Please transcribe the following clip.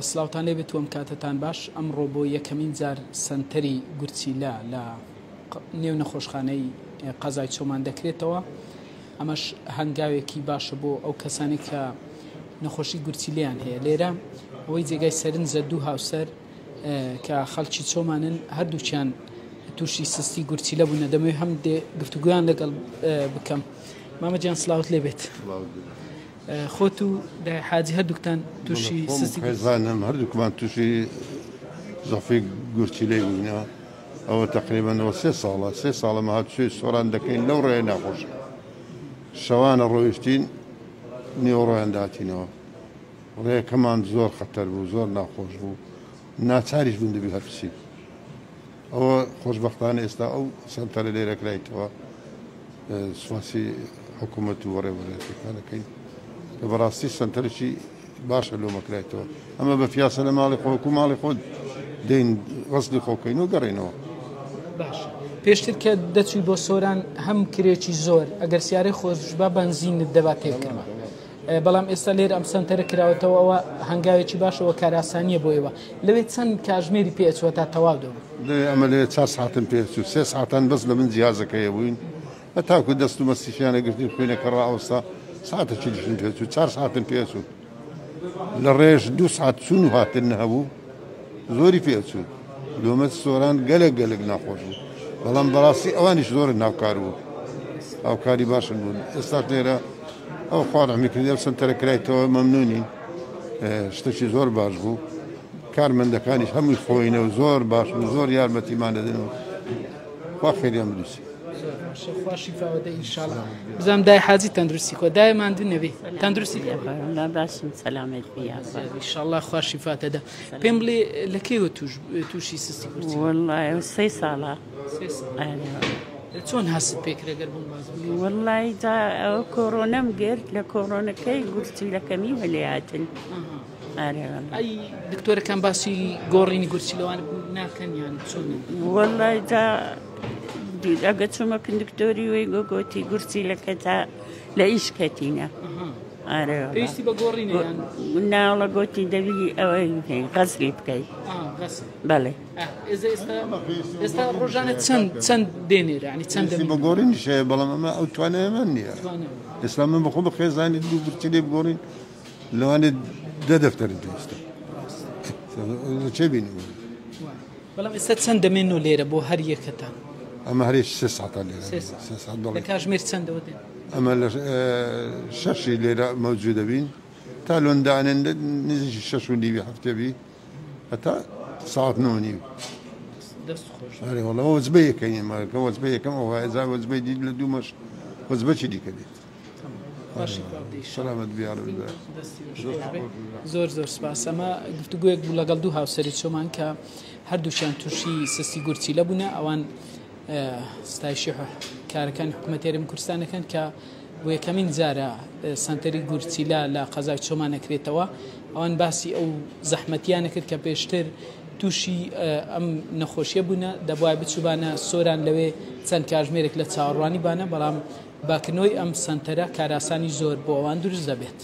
سلااوان لێ بێتوەم کاتتان باش ئەمڕۆ بۆ یەکەمین جار سنتەری گورچیلا لە نێو نەخۆشخانەی قەزای چۆمان دەکرێتەوە. ئەمەش هەنگاوێکی باشە بۆ ئەو کەسانی کە نەخۆشی گورچیلیان هەیە. لێرە ئەوەی جێگای سەرنجە دوو هاوسەر کە خەڵکی چۆمانن هەردووچیان تووشی سستی گورچیلە بوونە. دەمەوێت هەم گفتوگویان لەگەڵ بکەم. مامەجیان سلااوت لێ بێت. خۆت و حاجی هەردووکتان تووشی سستی خێزانم هەردووکمان تووشی زەفی گورچیلەی بووینە. ئەوە تقریبەنەوە سێ ساڵە هاتووی سۆران دەکەین لەو ڕێ ناخۆش. شەوانە ڕۆیشتین نیوەڕۆیان داتینەوە. ڕێەکەمان زۆر خەتەر بوو، زۆر ناخۆش بوو، ناچاریش بوون دەبی هەرپسی. ئەوە خۆشبەختانە ئێستا ئەو سەنتەرە لێرەکرایتەوە. سواسی حکوومەت و وەڕێوەرێتەکانەکەین کە بەڕاستی سنتەرێکی باشە لۆمەکرایتەوە. ئەمە بە پیاسە لە ماڵی خۆکو ماڵی خۆت دەین ڕستی خۆکەین و گەڕێنەوە. باش پێشتر کە دەچووی بۆ سۆران هەم کرێکی زۆر ئەگەر سیارەی خۆشبە بەنزینت دەبات تێبکەمە. بەڵام ئێستا لێر ئەم سنتەرە کراوەتەوە ئەوە هەنگاوێکی باشەوە کاراسانیە بۆ ئێوە. لەوێ چەند کاژمێری پێچوە تا تەواو دەوە؟ ئەمە لێ 4 ساعتم پێچوو، 3 ساعتان بەس لە من جیازەکەیە بووین. تاکو دەست و مەستیشیانە گرتین خوێنەکە ڕائوەستا ساعتێکی دیشم پێچوو، 4 ساعتم پێچوو. لە ڕێژ 2 ساعت چوون و هاتن هەبوو، زۆری پێچوو. لۆمە سۆران گەلک ناخۆش بوو، بەڵام بەڕاستی ئەوانیش زۆر ناوکار بوو، هاوکاری باشن بوون. ئێستا لێرە ئەو خوارەمیکردی ئەو سنتەرە کرایتەوە مەمنونین، شتێکی زۆر باش بوو. کارمەندەکانیش هەمووی خۆینە و زۆر باش و زۆر یارمەتیمان دەدەنەوە. خوا خێریان بدوسی. خوشی فاوده انشالله. بزم دای حاجی تندرستی خود دای من دو نوی تندرستی لا باشم سلامت بیا انشالله خوشی فاته ده. پیم بلی لکی و توشی سستی کرد. والله 3 ساله. 3 ساله. چون هست فکر اگر بون باز بی؟ والله دا کرونا مگرد لکرونا کی گرتی لکمی ولیاتن. أي دكتور كان باسي قوريني قرتي لو أنا ناكن يعني شلون؟ والله دا أقعد سما كندكتوري ويقولتي قرتي لك تا لإيش كتينا. إيش تبى قوريني يعني؟ قلنا والله قلتي دبي غسل بكي. غسل. بله. إذا است رجعنا تسند دينير يعني تسند. إيش تبى قوريني شيء بلا ما أو توانا مني. إسلام من بخو بخيزاني دو قرتي لي بقورين لو أنا ده دفتر الدوستة. شو بيني؟ والله استسند منه ليرة بو هريه كتان. أما هريش 6 ساعات ليرة. 6 ساعات دولار. لكاشمير تسند ودين. أما الشاشة ليرة موجودة بين. تالون دعنا نزج الشاشة اللي بحفتة بيه. حتى ساعات نوني. دست خوش. هري والله هو زبية كيني ما هو زبية كم هو إذا هو زبية دي لدو مش هو زبية دي كده. سلامت بیار زۆر سپاس. ئەمە گفتوگویەک بوو لەگەڵ دوو هاوسەری چۆمان کە هەردووشیان تووشی سستی گورچیلە بوونە. ئەوان ستایشی کارەکان حکوومەتی هەرێمی کوردستانەکەن کە بۆ یەکەمین جارە سنتەری گورچیلە لە قەزای چۆمان نەکرێتەوە. ئەوان باسی ئەو زەحمەتیانە کرد کە پێشتر تووشی ئەم نەخۆشیە بوونە، دەبوای بچوبانە سۆران لەوێ چەند کاژمێرێک لە چاوەڕوانی بانە، بەڵام باکردنەوەی ئەم سنتەرە کاراسانی زۆر بۆ ئەوان دروست دەبێت.